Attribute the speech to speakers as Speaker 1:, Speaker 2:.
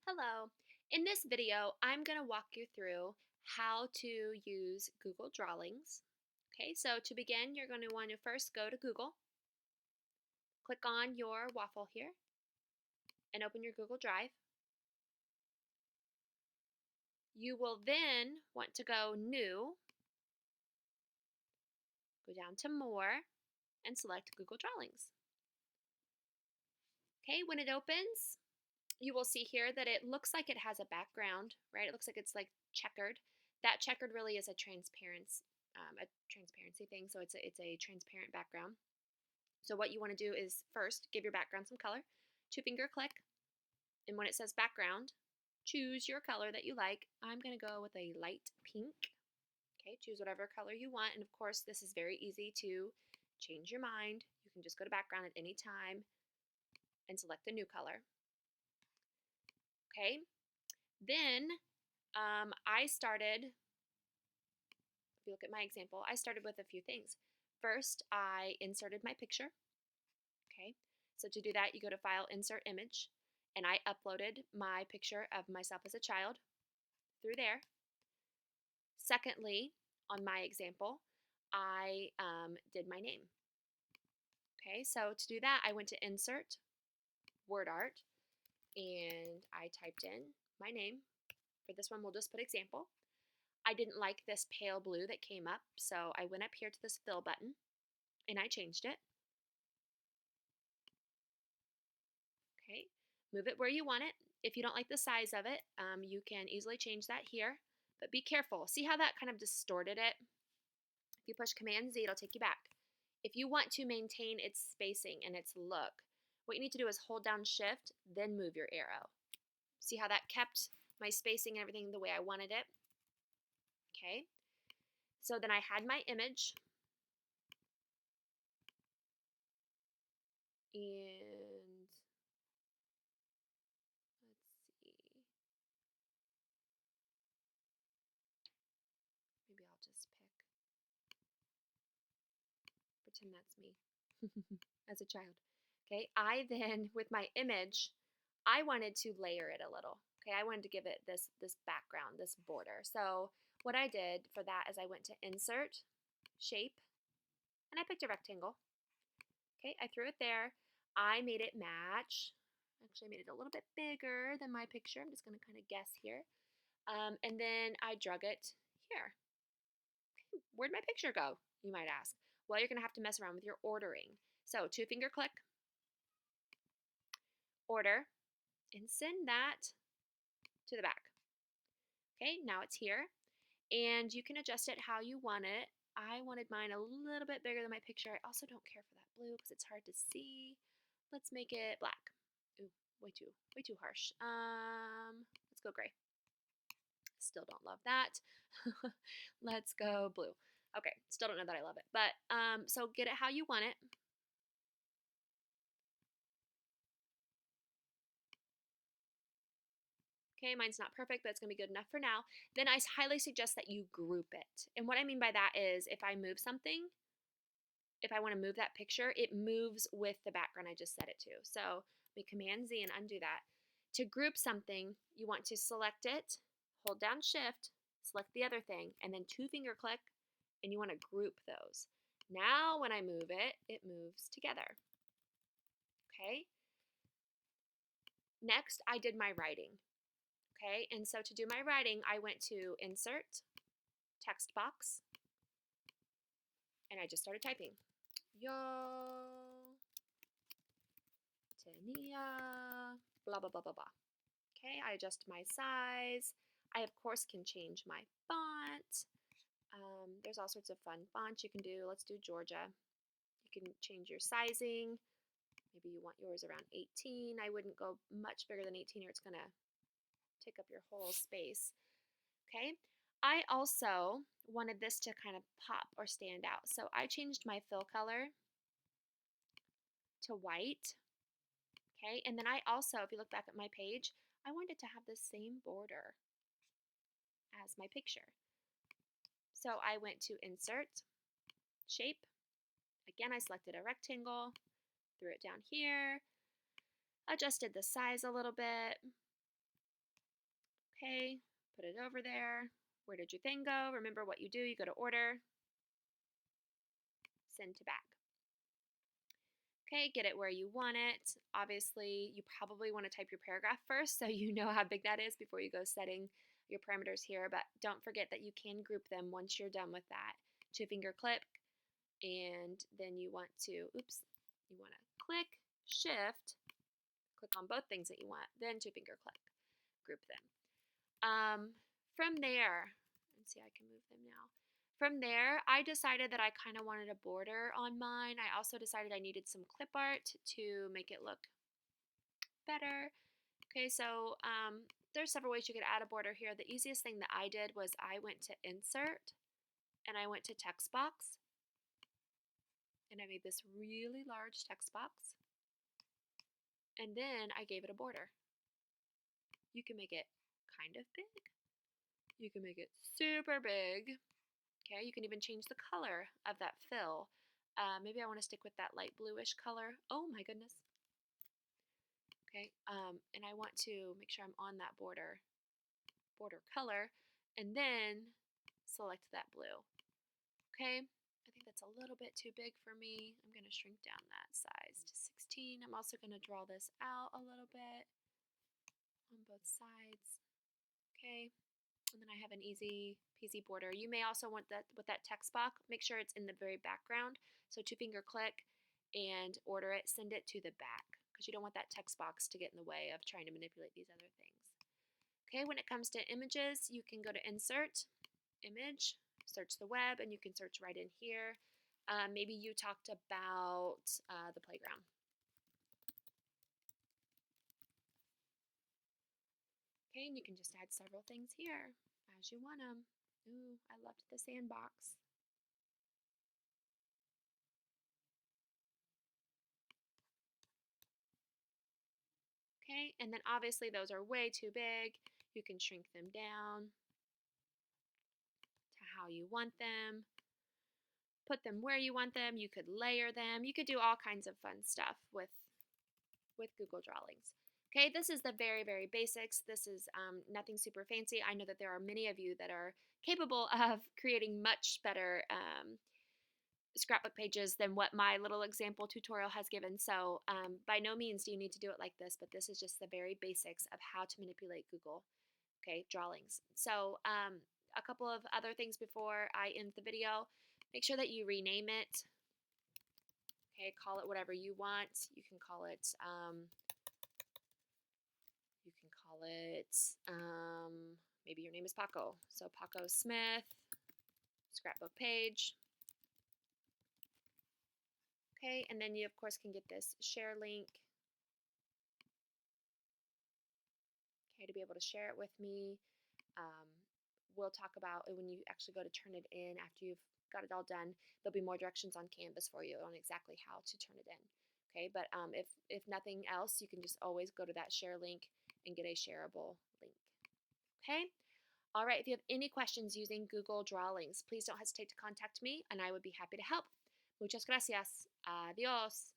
Speaker 1: Hello. In this video, I'm going to walk you through how to use Google Drawings. Okay, so to begin, you're going to want to first go to Google, click on your waffle here, and open your Google Drive. You will then want to go New, go down to More, and select Google Drawings. Okay, when it opens, you will see here that it looks like it has a background, right? It looks like it's like checkered. That checkered really is a transparency thing. So it's a transparent background. So what you want to do is first give your background some color. Two finger click, and when it says background, choose your color that you like. I'm going to go with a light pink. Okay, choose whatever color you want, and of course, this is very easy to change your mind. You can just go to background at any time and select a new color. Okay, then I started, if you look at my example, I started with a few things. First, I inserted my picture. Okay, so to do that, you go to File, Insert Image, and I uploaded my picture of myself as a child through there. Secondly, on my example, I did my name. Okay, so to do that, I went to Insert, Word Art, and I typed in my name. For this one, we'll just put example. I didn't like this pale blue that came up, so I went up here to this fill button and I changed it. Okay, move it where you want it. If you don't like the size of it, you can easily change that here, but be careful. See how that kind of distorted it? If you push Command Z, it'll take you back. If you want to maintain its spacing and its look, what you need to do is hold down Shift, then move your arrow. See how that kept my spacing and everything the way I wanted it? Okay, so then I had my image, and let's see, maybe I'll just pretend that's me as a child. Okay, I then, with my image, I wanted to layer it a little. Okay, I wanted to give it this background, this border. So what I did for that is I went to Insert, Shape, and I picked a rectangle. Okay, I threw it there. I made it match. Actually, I made it a little bit bigger than my picture. I'm just going to kind of guess here. And then I drug it here. Where'd my picture go, you might ask? Well, you're going to have to mess around with your ordering. So two finger click, order, and send that to the back. Okay, now it's here, and you can adjust it how you want it. I wanted mine a little bit bigger than my picture. I also don't care for that blue because it's hard to see. Let's make it black. Ooh, way too harsh. Let's go gray. Still don't love that. Let's go blue. Okay, still don't know that I love it, but so get it how you want it. Okay, mine's not perfect, but it's gonna be good enough for now. Then I highly suggest that you group it. And what I mean by that is if I move something, if I want to move that picture, it moves with the background I just set it to. So we Command Z and undo that. To group something, you want to select it, hold down Shift, select the other thing, and then two finger click, and you want to group those. Now when I move it, it moves together. Okay? Next, I did my writing. Okay, and so to do my writing, I went to Insert, Text Box, and I just started typing. Yo, Tania, blah, blah, blah, blah, blah. Okay, I adjust my size. I, of course, can change my font. There's all sorts of fun fonts you can do. Let's do Georgia. You can change your sizing. Maybe you want yours around 18. I wouldn't go much bigger than 18 or it's going to take up your whole space. Okay, I also wanted this to kind of pop or stand out. So I changed my fill color to white. Okay, and then I also, if you look back at my page, I wanted to have the same border as my picture. So I went to Insert, Shape. Again, I selected a rectangle, threw it down here, adjusted the size a little bit, Okay, put it over there. Where did your thing go? Remember what you do. You go to order, send to back. Okay, get it where you want it. Obviously, you probably want to type your paragraph first so you know how big that is before you go setting your parameters here. But don't forget that you can group them once you're done with that. Two-finger click, and then you want to, you want to click, shift, click on both things that you want, then two-finger click, group them. From there, let's see, I can move them now. From there, I decided that I kind of wanted a border on mine. I also decided I needed some clip art to make it look better. Okay, so there's several ways you could add a border here. The easiest thing that I did was I went to Insert, and I went to Text Box, and I made this really large text box, and then I gave it a border. You can make it kind of big. You can make it super big. Okay, you can even change the color of that fill. Maybe I want to stick with that light bluish color. Oh my goodness. Okay, and I want to make sure I'm on that border color, and then select that blue. Okay, I think that's a little bit too big for me. I'm going to shrink down that size to 16. I'm also going to draw this out a little bit on both sides. Okay, and then I have an easy peasy border. You may also want that with that text box, make sure it's in the very background. So two-finger click and order it, send it to the back because you don't want that text box to get in the way of trying to manipulate these other things. Okay, when it comes to images, you can go to Insert, Image, search the web, and you can search right in here. Maybe you talked about the playground. Okay, and you can just add several things here as you want them. Ooh, I loved the sandbox. Okay, and then obviously those are way too big. You can shrink them down to how you want them. Put them where you want them. You could layer them. You could do all kinds of fun stuff with Google Drawings. Okay, this is the very, very basics. This is nothing super fancy. I know that there are many of you that are capable of creating much better scrapbook pages than what my little example tutorial has given. So by no means do you need to do it like this, but this is just the very basics of how to manipulate Google, okay, Drawings. So a couple of other things before I end the video. Make sure that you rename it. Okay, call it whatever you want. You can call it maybe your name is Paco. So Paco Smith, scrapbook page. Okay, and then you of course can get this share link. Okay, to be able to share it with me. We'll talk about it when you actually go to turn it in after you've got it all done. There'll be more directions on Canvas for you on exactly how to turn it in. Okay, but if nothing else, you can just always go to that share link and get a shareable link. Okay? All right, if you have any questions using Google Drawings, please don't hesitate to contact me and I would be happy to help. Muchas gracias. Adios.